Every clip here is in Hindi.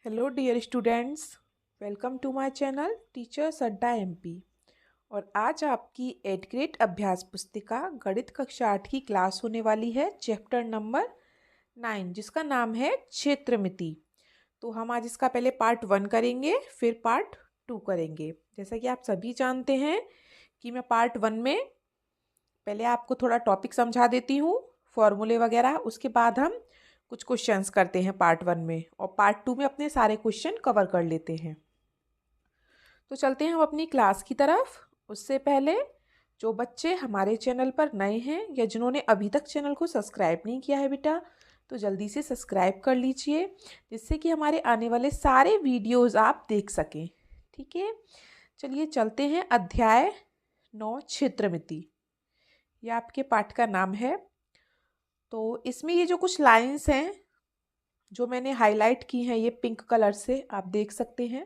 Hello dear students, welcome to my channel teachers Adda MP. और आज आपकी 8th ग्रेड अभ्यास पुस्तिका गणित कक्षा 8 की क्लास होने वाली है, चैप्टर नंबर 9 जिसका नाम है क्षेत्रमिति। तो हम आज इसका पहले पार्ट 1 करेंगे, फिर पार्ट 2 करेंगे। जैसा कि आप सभी जानते हैं कि मैं पार्ट 1 में पहले आपको थोड़ा टॉपिक समझा देती हूँ, फॉर्मूले वगैरह। उसके बाद हम कुछ क्वेश्चंस करते हैं पार्ट 1 में, और पार्ट 2 में अपने सारे क्वेश्चन कवर कर लेते हैं। तो चलते हैं हम अपनी क्लास की तरफ। उससे पहले जो बच्चे हमारे चैनल पर नए हैं या जिन्होंने अभी तक चैनल को सब्सक्राइब नहीं किया है बेटा, तो जल्दी से सब्सक्राइब कर लीजिए, जिससे कि हमारे आने वाले सारे वीडियोस आप देख सकें। ठीक है, चलिए चलते हैं। अध्याय 9 क्षेत्रमिति, यह आपके पाठ का नाम है। तो इसमें ये जो कुछ लाइंस हैं जो मैंने हाईलाइट की हैं, ये पिंक कलर से आप देख सकते हैं।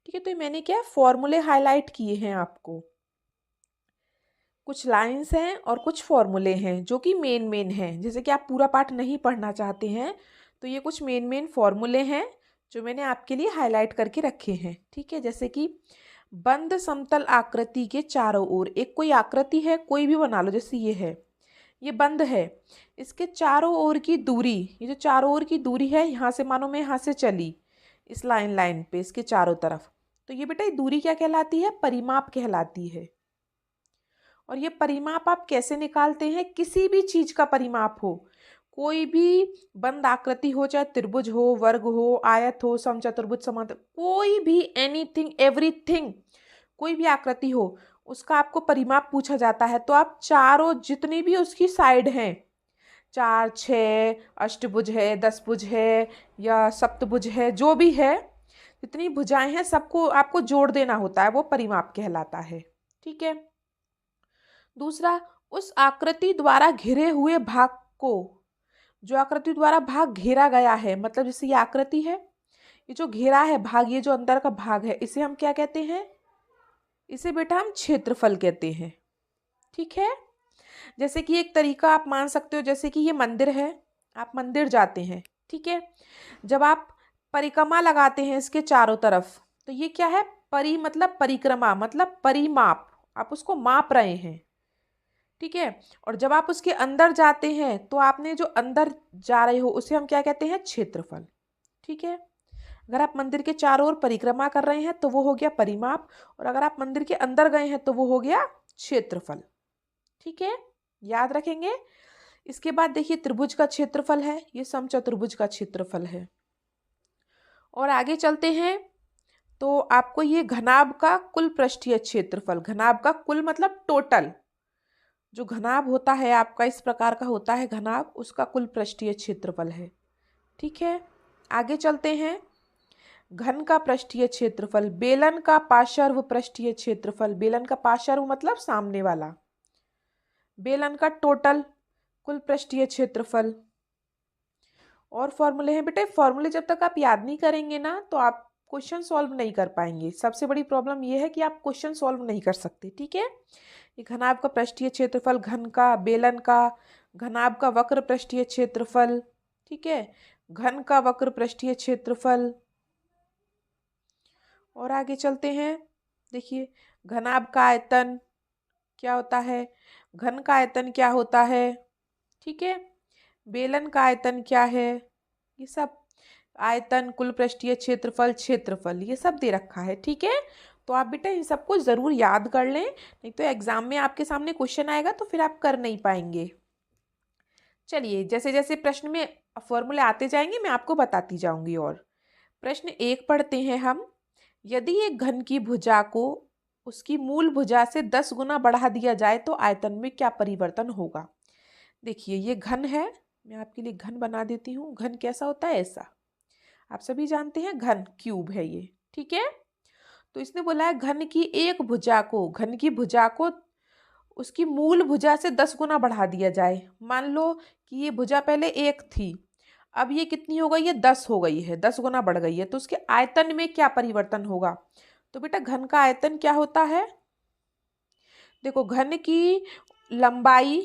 ठीक है, तो मैंने क्या फॉर्मूले हाईलाइट किए हैं आपको। कुछ लाइंस हैं और कुछ फॉर्मूले हैं जो कि मेन हैं। जैसे कि आप पूरा पाठ नहीं पढ़ना चाहते हैं, तो ये कुछ मेन फॉर्मूले हैं जो मैंने आपके लिए हाईलाइट करके रखे हैं। ठीक है, जैसे कि बंद समतल आकृति के चारों ओर, एक कोई आकृति है, कोई भी बना लो, जैसे ये है, ये बंद है। इसके चारों ओर की दूरी, ये जो चारों ओर की दूरी है, यहाँ से मानो मैं यहाँ से चली इस लाइन पे, इसके चारों तरफ, तो ये बेटा ये दूरी क्या कहलाती है? परिमाप कहलाती है। और ये परिमाप आप कैसे निकालते हैं? किसी भी चीज का परिमाप हो, कोई भी बंद आकृति हो, चाहे त्रिभुज हो, वर्ग हो, आयत हो, समचतुर्भुज, समांतर, कोई भी, एनीथिंग, एवरीथिंग, कोई भी आकृति हो, उसका आपको परिमाप पूछा जाता है। तो आप चारों जितनी भी उसकी साइड हैं, 4, 6, अष्टभुज है, 10 भुज है या सप्तभुज है, जो भी है, जितनी भुजाएं हैं सबको आपको जोड़ देना होता है, वो परिमाप कहलाता है। ठीक है। दूसरा, उस आकृति द्वारा घिरे हुए भाग को, जो आकृति द्वारा भाग घेरा गया है, मतलब जैसे ये आकृति है, ये जो घेरा है भाग, ये जो अंदर का भाग है, इसे हम क्या कहते हैं? इसे बेटा हम क्षेत्रफल कहते हैं। ठीक है, जैसे कि एक तरीका आप मान सकते हो, जैसे कि ये मंदिर है, आप मंदिर जाते हैं। ठीक है, जब आप परिक्रमा लगाते हैं इसके चारों तरफ, तो ये क्या है? परि मतलब परिक्रमा, मतलब परिमाप, आप उसको माप रहे हैं। ठीक है, और जब आप उसके अंदर जाते हैं, तो आपने जो अंदर जा रहे हो उसे हम क्या कहते हैं? क्षेत्रफल। ठीक है, अगर आप मंदिर के चारों ओर परिक्रमा कर रहे हैं तो वो हो गया परिमाप, और अगर आप मंदिर के अंदर गए हैं तो वो हो गया क्षेत्रफल। ठीक है, याद रखेंगे। इसके बाद देखिए, त्रिभुज का क्षेत्रफल है, ये समचतुर्भुज का क्षेत्रफल है। और आगे चलते हैं तो आपको ये घनाभ का कुल पृष्ठीय क्षेत्रफल, घनाभ का कुल मतलब टोटल, जो घनाभ होता है आपका, इस प्रकार का होता है घनाभ, उसका कुल पृष्ठीय क्षेत्रफल है। ठीक है, आगे चलते हैं। घन का पृष्ठीय क्षेत्रफल, बेलन का पार्श्व पृष्ठीय क्षेत्रफल, बेलन का पार्श्व मतलब सामने वाला, बेलन का टोटल कुल पृष्ठीय क्षेत्रफल। और फॉर्मूले हैं बेटे, फॉर्मूले जब तक आप याद नहीं करेंगे ना, तो आप क्वेश्चन सॉल्व नहीं कर पाएंगे। सबसे बड़ी प्रॉब्लम यह है कि आप क्वेश्चन सॉल्व नहीं कर सकते। ठीक है, ये घनाभ का पृष्ठीय क्षेत्रफल, घन का, बेलन का, घनाभ का वक्र पृष्ठीय क्षेत्रफल। ठीक है, घन का वक्र पृष्ठीय क्षेत्रफल। और आगे चलते हैं। देखिए, घनाभ का आयतन क्या होता है, घन का आयतन क्या होता है, ठीक है, बेलन का आयतन क्या है, ये सब आयतन, कुल पृष्ठीय क्षेत्रफल, क्षेत्रफल, ये सब दे रखा है। ठीक है, तो आप बेटा इन सबको जरूर याद कर लें, नहीं तो एग्जाम में आपके सामने क्वेश्चन आएगा तो फिर आप कर नहीं पाएंगे। चलिए, जैसे जैसे प्रश्न में फॉर्मूले आते जाएंगे मैं आपको बताती जाऊंगी। और प्रश्न 1 पढ़ते हैं हम। यदि एक घन की भुजा को उसकी मूल भुजा से 10 गुना बढ़ा दिया जाए तो आयतन में क्या परिवर्तन होगा? देखिए, ये घन है, मैं आपके लिए घन बना देती हूँ। घन कैसा होता है? ऐसा, आप सभी जानते हैं घन क्यूब है ये। ठीक है, तो इसने बोला है घन की एक भुजा को, घन की भुजा को उसकी मूल भुजा से 10 गुना बढ़ा दिया जाए। मान लो कि ये भुजा पहले 1 थी, अब ये कितनी हो गई है? 10 हो गई है, 10 गुना बढ़ गई है, तो उसके आयतन में क्या परिवर्तन होगा? तो बेटा घन का आयतन क्या होता है? देखो, घन की लंबाई,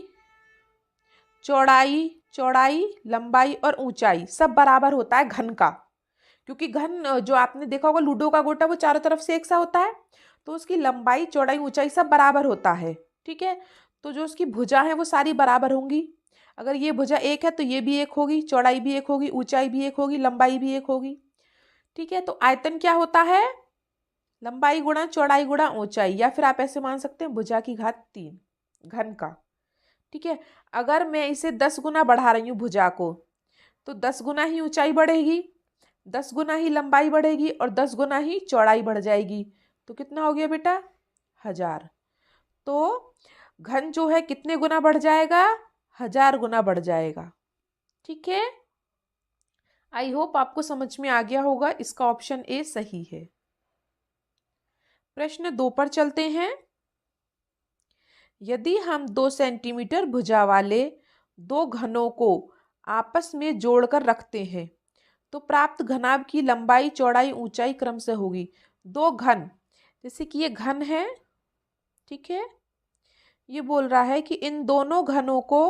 चौड़ाई, चौड़ाई, लंबाई और ऊंचाई सब बराबर होता है घन का, क्योंकि घन जो आपने देखा होगा लूडो का गोटा वो चारों तरफ से एक सा होता है, तो उसकी लंबाई चौड़ाई ऊंचाई सब बराबर होता है। ठीक है, तो जो उसकी भुजा है वो सारी बराबर होंगी। अगर ये भुजा एक है तो ये भी एक होगी, चौड़ाई भी एक होगी, ऊंचाई भी एक होगी, लंबाई भी एक होगी। ठीक है, तो आयतन क्या होता है? लंबाई गुणा चौड़ाई गुणा ऊंचाई, या फिर आप ऐसे मान सकते हैं भुजा की घात 3 घन का। ठीक है, अगर मैं इसे 10 गुना बढ़ा रही हूँ भुजा को, तो 10 गुना ही ऊंचाई बढ़ेगी, 10 गुना ही लंबाई बढ़ेगी और 10 गुना ही चौड़ाई बढ़ जाएगी। तो कितना हो गया बेटा? 1000। तो घन जो है कितने गुना बढ़ जाएगा? 1000 गुना बढ़ जाएगा। ठीक है, आई होप आपको समझ में आ गया होगा। इसका ऑप्शन ए सही है। प्रश्न 2 पर चलते हैं। यदि हम 2 सेंटीमीटर भुजा वाले दो घनों को आपस में जोड़कर रखते हैं तो प्राप्त घनाभ की लंबाई चौड़ाई ऊंचाई क्रम से होगी। दो घन, जैसे कि ये घन है, ठीक है, ये बोल रहा है कि इन दोनों घनों को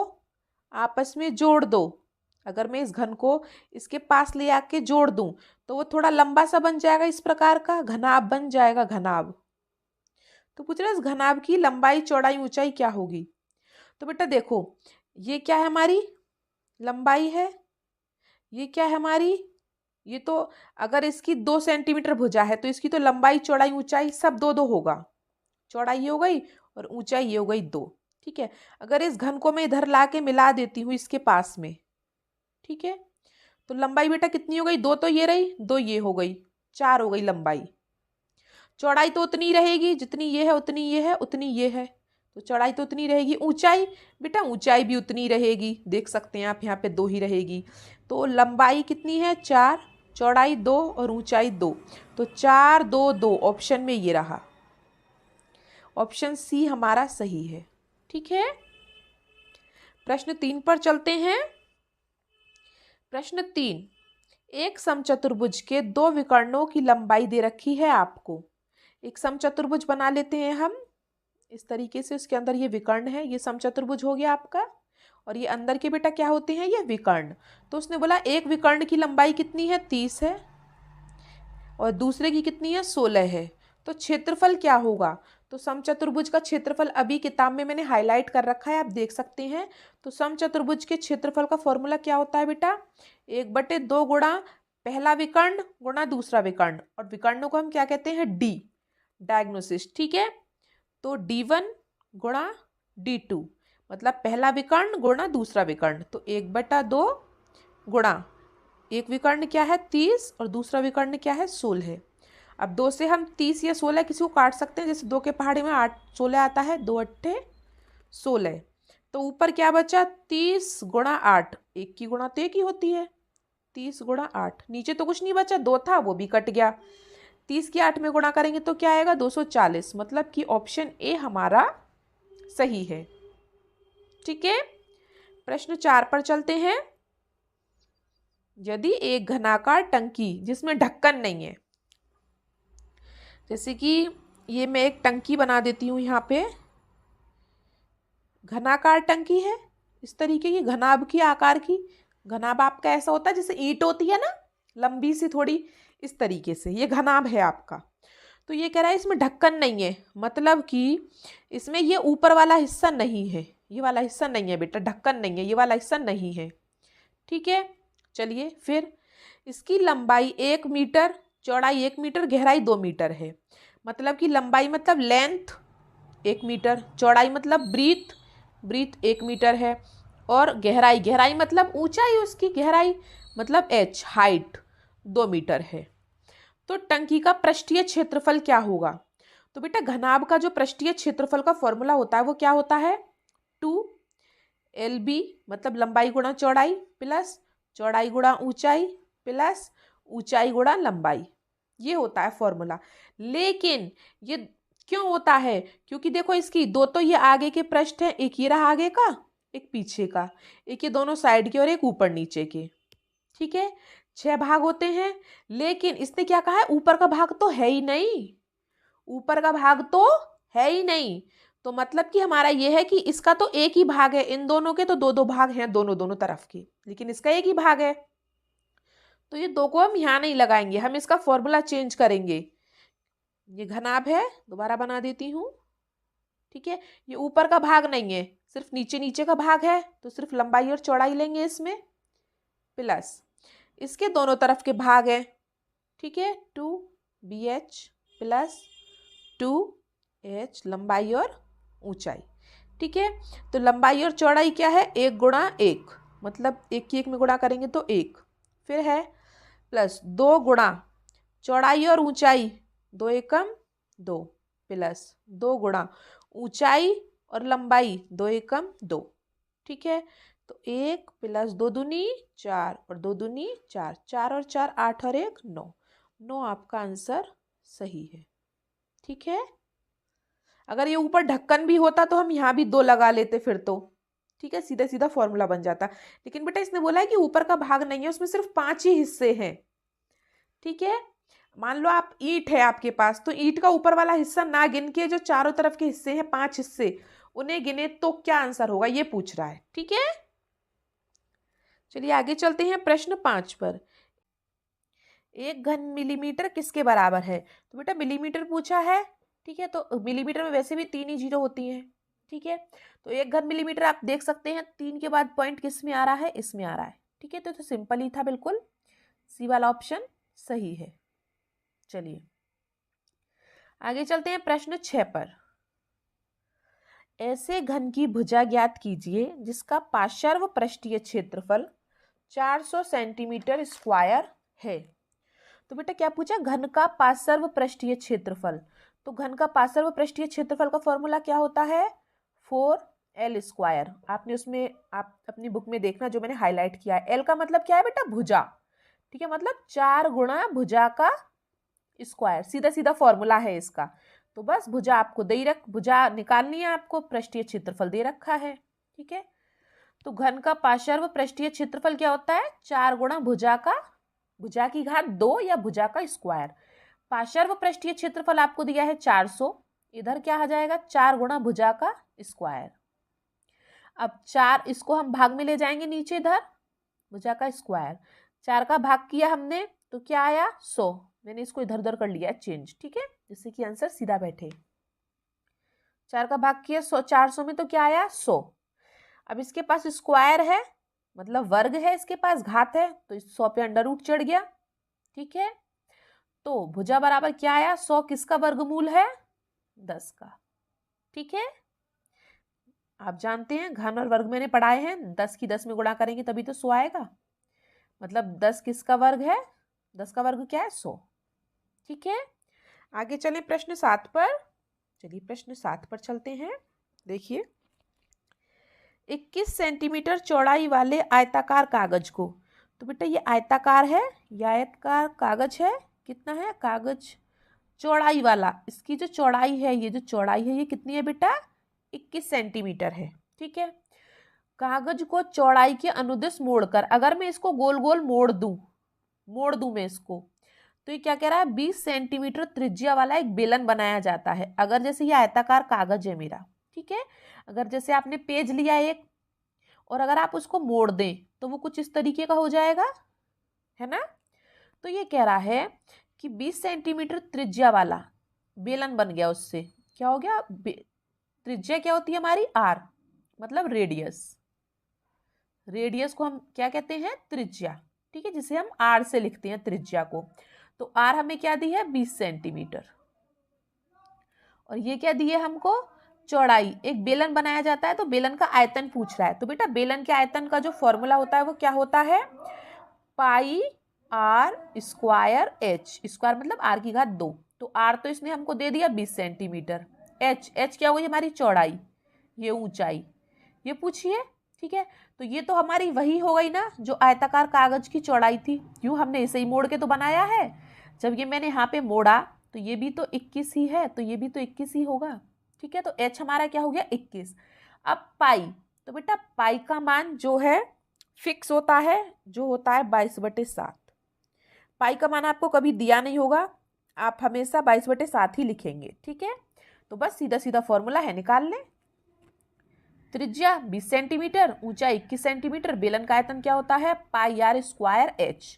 आपस में जोड़ दो। अगर मैं इस घन को इसके पास ले आके जोड़ दूं तो वो थोड़ा लंबा सा बन जाएगा, इस प्रकार का घनाभ बन जाएगा, घनाभ। तो पूछ रहा है इस घनाभ की लंबाई चौड़ाई ऊंचाई क्या होगी। तो बेटा देखो, ये क्या है? हमारी लंबाई है। ये क्या है? हमारी, ये तो अगर इसकी 2 सेंटीमीटर भुजा है तो इसकी तो लंबाई चौड़ाई ऊंचाई सब दो दो होगा। चौड़ाई ये हो गई और ऊंचाई ये हो गई 2। ठीक है, अगर इस घन को मैं इधर ला के मिला देती हूँ इसके पास में, ठीक है, तो लंबाई बेटा कितनी हो गई? 2 तो ये रही, 2 ये हो गई, 4 हो गई लंबाई। चौड़ाई तो उतनी रहेगी जितनी ये है, उतनी ये है, उतनी ये है, तो चौड़ाई तो उतनी रहेगी। ऊंचाई बेटा, ऊंचाई भी उतनी रहेगी, देख सकते हैं आप यहाँ पे 2 ही रहेगी। तो लंबाई कितनी है? 4, चौड़ाई 2 और ऊंचाई 2, तो 4 2 2। ऑप्शन में ये रहा, ऑप्शन सी हमारा सही है। ठीक है, प्रश्न 3 पर चलते हैं। प्रश्न 3, एक समचतुर्भुज के दो विकर्णों की लंबाई दे रखी है आपको। एक समचतुर्भुज बना लेते हैं हम इस तरीके से, उसके अंदर ये विकर्ण है, ये समचतुर्भुज हो गया आपका, और ये अंदर के बेटा क्या होते हैं? ये विकर्ण। तो उसने बोला एक विकर्ण की लंबाई कितनी है? 30 है और दूसरे की कितनी है? 16 है। तो क्षेत्रफल क्या होगा? तो समचतुर्भुज का क्षेत्रफल अभी किताब में मैंने हाईलाइट कर रखा है, आप देख सकते हैं। तो समचतुर्भुज के क्षेत्रफल का फॉर्मूला क्या होता है बेटा? 1/2 गुणा पहला विकर्ण गुणा दूसरा विकर्ण, और विकर्णों को हम क्या कहते हैं? D, diagnosis. ठीक है, तो D1 गुणा D2, मतलब पहला विकर्ण गुणा दूसरा विकर्ण, तो 1/2 गुणा एक विकर्ण क्या है? 30 और दूसरा विकर्ण क्या है? 16। अब 2 से हम 30 या 16 किसी को काट सकते हैं, जैसे 2 के पहाड़े में 8 16 आता है, 2 8 16। तो ऊपर क्या बचा? 30 गुणा 8, एक की गुणा तो एक ही होती है, 30 गुणा 8। नीचे तो कुछ नहीं बचा, 2 था वो भी कट गया। 30 की 8 में गुणा करेंगे तो क्या आएगा? 240, मतलब कि ऑप्शन ए हमारा सही है। ठीक है, प्रश्न 4 पर चलते हैं। यदि एक घनाकार टंकी जिसमें ढक्कन नहीं है, जैसे कि ये मैं एक टंकी बना देती हूँ, यहाँ पे घनाकार टंकी है, इस तरीके की घनाभ की आकार की। घनाभ आपका ऐसा होता है जैसे ईंट होती है ना, लंबी सी थोड़ी, इस तरीके से ये घनाभ है आपका। तो ये कह रहा है इसमें ढक्कन नहीं है, मतलब कि इसमें ये ऊपर वाला हिस्सा नहीं है, ये वाला हिस्सा नहीं है बेटा, ढक्कन नहीं है, ये वाला हिस्सा नहीं है। ठीक है, चलिए फिर इसकी लंबाई 1 मीटर, चौड़ाई 1 मीटर, गहराई 2 मीटर है। मतलब कि लंबाई मतलब लेंथ 1 मीटर, चौड़ाई मतलब ब्रीथ 1 मीटर है, और गहराई मतलब ऊंचाई, उसकी गहराई मतलब h, हाइट 2 मीटर है। तो टंकी का पृष्ठीय क्षेत्रफल क्या होगा? तो बेटा घनाभ का जो पृष्ठीय क्षेत्रफल का फॉर्मूला होता है वो क्या होता है? 2LB, मतलब लंबाई गुणा चौड़ाई प्लस चौड़ाई गुणा ऊंचाई प्लस ऊंचाई गुणा लंबाई, ये होता है फॉर्मूला। लेकिन ये क्यों होता है? क्योंकि देखो इसकी दो तो ये आगे के पृष्ठ हैं, एक ये रहा आगे का, एक पीछे का, एक ये दोनों साइड के और एक ऊपर नीचे के। ठीक है, 6 भाग होते हैं। लेकिन इसने क्या कहा है? ऊपर का भाग तो है ही नहीं, ऊपर का भाग तो है ही नहीं। तो मतलब कि हमारा ये है कि इसका तो एक ही भाग है, इन दोनों के तो 2 2 भाग हैं, दोनों दोनों तरफ के, लेकिन इसका एक ही भाग है। तो ये 2 को हम यहाँ नहीं लगाएंगे, हम इसका फॉर्मूला चेंज करेंगे। ये घनाभ है, दोबारा बना देती हूँ, ठीक है। ये ऊपर का भाग नहीं है, सिर्फ नीचे नीचे का भाग है, तो सिर्फ लंबाई और चौड़ाई लेंगे इसमें, प्लस इसके दोनों तरफ के भाग है, ठीक है, 2BH प्लस 2H लंबाई और ऊंचाई, ठीक है। तो लंबाई और चौड़ाई क्या है, 1 गुणा 1, मतलब 1 की 1 में गुणा करेंगे तो 1, फिर है प्लस 2 गुणा चौड़ाई और ऊंचाई, 2 एकम 2, प्लस 2 गुणा ऊंचाई और लंबाई, 2 एकम 2, ठीक है। तो 1 प्लस 2 दूनी 4 और 2 दूनी 4, 4 और 4 8 और 1 9, 9 आपका आंसर सही है, ठीक है। अगर ये ऊपर ढक्कन भी होता तो हम यहाँ भी 2 लगा लेते फिर तो, ठीक है, सीधा सीधा फॉर्मूला बन जाता। लेकिन बेटा इसने बोला है कि ऊपर का भाग नहीं है, उसमें सिर्फ 5 ही हिस्से हैं, ठीक है। मान लो आप ईंट है आपके पास, तो ईंट का ऊपर वाला हिस्सा ना गिन के जो चारों तरफ के हिस्से हैं 5 हिस्से, उन्हें गिने तो क्या आंसर होगा, ये पूछ रहा है, ठीक है। चलिए आगे चलते हैं प्रश्न 5 पर। 1 घन मिलीमीटर किसके बराबर है? तो बेटा मिलीमीटर पूछा है, ठीक है, तो मिलीमीटर में वैसे भी 3 ही जीरो होती हैं, ठीक है। तो 1 घन मिलीमीटर आप देख सकते हैं 3 के बाद पॉइंट किस में आ रहा है, इसमें आ रहा है, ठीक है। तो सिंपल ही था, बिल्कुल सी वाला ऑप्शन सही है। चलिए आगे चलते हैं प्रश्न 6 पर। ऐसे घन की भुजा ज्ञात कीजिए जिसका पार्श्व पृष्ठीय क्षेत्रफल 400 सेंटीमीटर स्क्वायर है। तो बेटा क्या पूछा, घन का पार्श्व पृष्ठीय क्षेत्रफल। तो घन का पार्श्व पृष्ठीय क्षेत्रफल का फॉर्मूला क्या होता है, 4L स्क्वायर। आपने उसमें आप अपनी बुक में देखना जो मैंने हाईलाइट किया है। L का मतलब क्या है बेटा, भुजा, ठीक है, मतलब 4 गुणा भुजा का स्क्वायर, सीधा सीधा फॉर्मूला है इसका। तो बस भुजा आपको भुजा निकालनी है आपको, पृष्ठीय क्षेत्रफल दे रखा है, ठीक है। तो घन का पार्श्व पृष्ठीय क्षेत्रफल क्या होता है, 4 गुणा भुजा की घात 2 या भुजा का स्क्वायर। पार्श्व पृष्ठीय क्षेत्रफल आपको दिया है 400, इधर क्या आ जाएगा 4 गुणा भुजा का स्क्वायर। अब 4 इसको हम भाग में ले जाएंगे नीचे, इधर भुजा का स्क्वायर, 4 का भाग किया हमने तो क्या आया 100। मैंने इसको इधर उधर कर लिया चेंज, ठीक है, जिससे कि आंसर सीधा बैठे। 4 का भाग किया 100 400 में तो क्या आया 100। अब इसके पास स्क्वायर है, मतलब वर्ग है, इसके पास घात है, तो 100 पे अंडर रूट चढ़ गया, ठीक है। तो भुजा बराबर क्या आया, 100 किसका वर्गमूल है, 10 का, ठीक है। आप जानते हैं घन और वर्ग मैंने पढ़ाए हैं, 10 की 10 में गुणा करेंगे तभी तो 100 आएगा, मतलब 10 किसका वर्ग है, 10 का वर्ग क्या है 100, ठीक है। आगे चलें प्रश्न 7 पर। चलिए प्रश्न 7 पर चलते हैं। देखिए 21 सेंटीमीटर चौड़ाई वाले आयताकार कागज को, तो बेटा ये आयताकार है, ये आयताकार कागज है, कितना है कागज चौड़ाई वाला, इसकी जो चौड़ाई है, ये जो चौड़ाई है ये कितनी है बेटा 21 सेंटीमीटर है, ठीक है। कागज को चौड़ाई के अनुदिश मोड़कर, अगर मैं इसको गोल गोल मोड़ दूं मैं इसको, तो ये क्या कह रहा है 20 सेंटीमीटर त्रिज्या वाला एक बेलन बनाया जाता है। अगर जैसे ये आयताकार कागज है मेरा, ठीक है, अगर जैसे आपने पेज लिया एक और अगर आप उसको मोड़ दें तो वो कुछ इस तरीके का हो जाएगा, है ना। तो ये कह रहा है कि 20 सेंटीमीटर त्रिज्या वाला बेलन बन गया, उससे क्या हो गया, त्रिज्या क्या होती है हमारी r, मतलब रेडियस को हम क्या कहते हैं त्रिज्या, ठीक है, जिसे हम r से लिखते हैं त्रिज्या को। तो r हमें क्या दी है 20 सेंटीमीटर, और ये क्या दी है हमको चौड़ाई। एक बेलन बनाया जाता है तो बेलन का आयतन पूछ रहा है, तो बेटा बेलन के आयतन का जो फॉर्मूला होता है वो क्या होता है, पाई r स्क्वायर h, स्क्वायर मतलब r की घात 2। तो r तो इसने हमको दे दिया 20 सेंटीमीटर, h क्या होगी हमारी चौड़ाई, ये ऊंचाई, ये पूछिए, ठीक है। तो ये तो हमारी वही हो गई ना जो आयताकार कागज की चौड़ाई थी, क्यों हमने इसे ही मोड़ के तो बनाया है। जब ये मैंने यहाँ पे मोड़ा तो ये भी तो 21 ही है, तो ये भी तो 21 ही होगा, ठीक है। तो h हमारा क्या हो गया 21। अब पाई, तो बेटा पाई का मान जो है फिक्स होता है, जो होता है 22/7। पाई का मान आपको कभी दिया नहीं होगा, आप हमेशा 22/7 ही लिखेंगे, ठीक है। तो बस सीधा सीधा फॉर्मूला है, निकाल लें। त्रिज्या 20 सेंटीमीटर, ऊंचाई 21 सेंटीमीटर, बेलन का आयतन क्या होता है पाई r स्क्वायर h।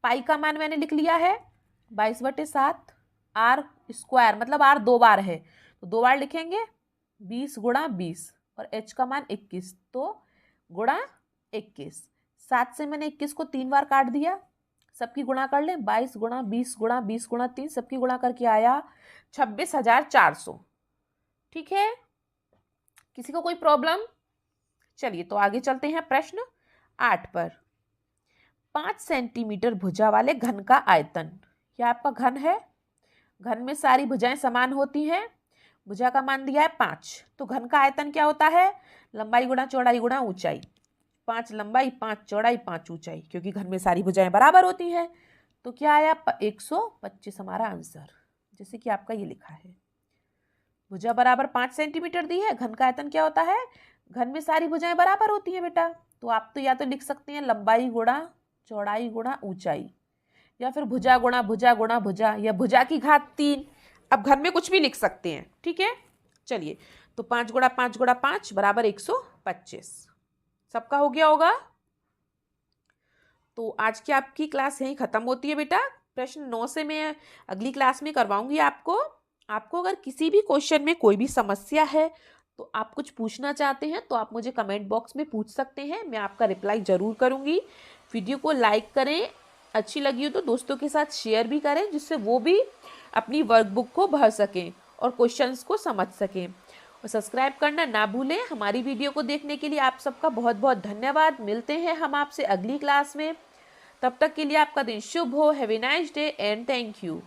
पाई का मान मैंने लिख लिया है 22/7। आर स्क्वायर मतलब आर 2 बार है तो 2 बार लिखेंगे 20 गुणा 20 और एच का मान 21 तो गुणा 21। 7 से मैंने 21 को 3 बार काट दिया, सबकी गुणा कर लें 22 गुणा 20 गुणा 20 गुणा 3, सबकी गुणा करके आया 26,400। ठीक है, किसी को कोई प्रॉब्लम? चलिए तो आगे चलते हैं प्रश्न 8 पर। 5 सेंटीमीटर भुजा वाले घन का आयतन। यह आपका घन है, घन में सारी भुजाएं समान होती हैं। भुजा का मान दिया है 5, तो घन का आयतन क्या होता है? लंबाई गुणा चौड़ाई गुणा ऊंचाई। 5 लंबाई 5 चौड़ाई 5 ऊंचाई, क्योंकि घन में सारी भुजाएं बराबर होती हैं। तो क्या आया 125 हमारा आंसर, जैसे कि आपका ये लिखा है। भुजा बराबर 5 सेंटीमीटर दी है, घन का आयतन क्या होता है? घन में सारी भुजाएं बराबर होती हैं बेटा, तो आप तो या तो लिख सकते हैं लंबाई गुणा चौड़ाई गुणा ऊंचाई, या फिर भुजा गुणा भुजा गुणा भुजा, या भुजा की घात 3। अब घर में कुछ भी लिख सकते हैं। ठीक है, चलिए तो 5 गुणा 5 गुणा 5 बराबर 125। सबका हो गया होगा। तो आज की आपकी क्लास यहीं खत्म होती है बेटा। प्रश्न 9 से मैं अगली क्लास में करवाऊंगी आपको। अगर किसी भी क्वेश्चन में कोई भी समस्या है तो आप कुछ पूछना चाहते हैं तो आप मुझे कमेंट बॉक्स में पूछ सकते हैं, मैं आपका रिप्लाई ज़रूर करूंगी। वीडियो को लाइक करें, अच्छी लगी हो तो दोस्तों के साथ शेयर भी करें, जिससे वो भी अपनी वर्कबुक को भर सकें और क्वेश्चंस को समझ सकें। और सब्सक्राइब करना ना भूलें। हमारी वीडियो को देखने के लिए आप सबका बहुत बहुत धन्यवाद। मिलते हैं हम आपसे अगली क्लास में, तब तक के लिए आपका दिन शुभ हो। Have a nice day and thank you.